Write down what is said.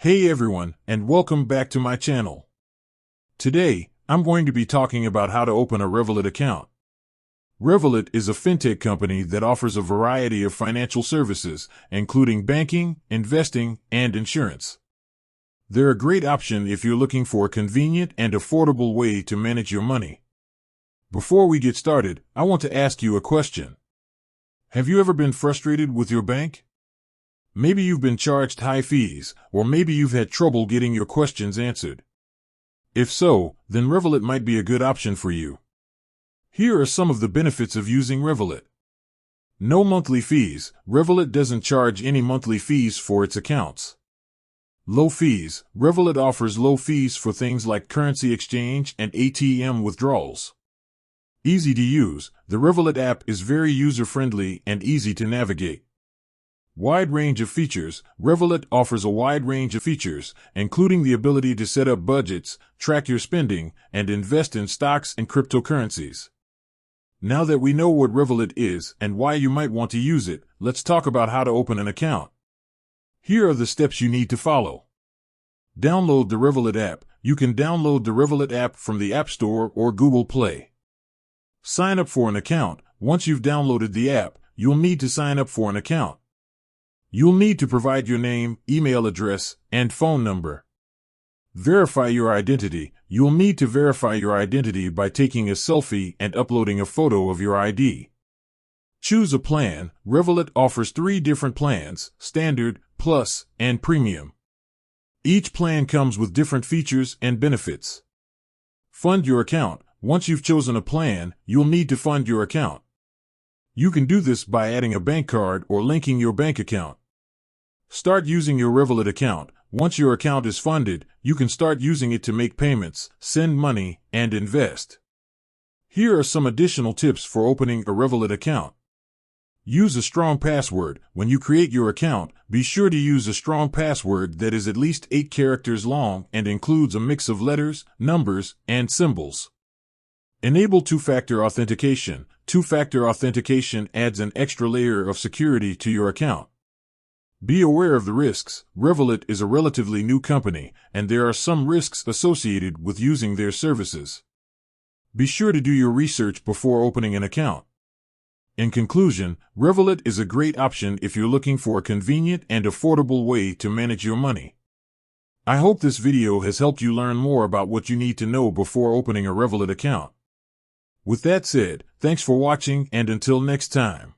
Hey everyone, and welcome back to my channel. Today, I'm going to be talking about how to open a Revolut account. Revolut is a fintech company that offers a variety of financial services, including banking, investing, and insurance. They're a great option if you're looking for a convenient and affordable way to manage your money. Before we get started, I want to ask you a question. Have you ever been frustrated with your bank? Maybe you've been charged high fees, or maybe you've had trouble getting your questions answered. If so, then Revolut might be a good option for you. Here are some of the benefits of using Revolut. No monthly fees. Revolut doesn't charge any monthly fees for its accounts. Low fees. Revolut offers low fees for things like currency exchange and ATM withdrawals. Easy to use. The Revolut app is very user-friendly and easy to navigate. Wide range of features. Revolut offers a wide range of features, including the ability to set up budgets, track your spending, and invest in stocks and cryptocurrencies. Now that we know what Revolut is and why you might want to use it, let's talk about how to open an account. Here are the steps you need to follow. Download the Revolut app. You can download the Revolut app from the App Store or Google Play. Sign up for an account. Once you've downloaded the app, you'll need to sign up for an account. You'll need to provide your name, email address, and phone number. Verify your identity. You'll need to verify your identity by taking a selfie and uploading a photo of your ID. Choose a plan. Revolut offers 3 different plans: Standard, Plus, and Premium. Each plan comes with different features and benefits. Fund your account. Once you've chosen a plan, you'll need to fund your account. You can do this by adding a bank card or linking your bank account. Start using your Revolut account. Once your account is funded, you can start using it to make payments, send money, and invest. Here are some additional tips for opening a Revolut account. Use a strong password. When you create your account, be sure to use a strong password that is at least 8 characters long and includes a mix of letters, numbers, and symbols. Enable two-factor authentication. Two-factor authentication adds an extra layer of security to your account. Be aware of the risks. Revolut is a relatively new company, and there are some risks associated with using their services. Be sure to do your research before opening an account. In conclusion, Revolut is a great option if you're looking for a convenient and affordable way to manage your money. I hope this video has helped you learn more about what you need to know before opening a Revolut account. With that said, thanks for watching, and until next time.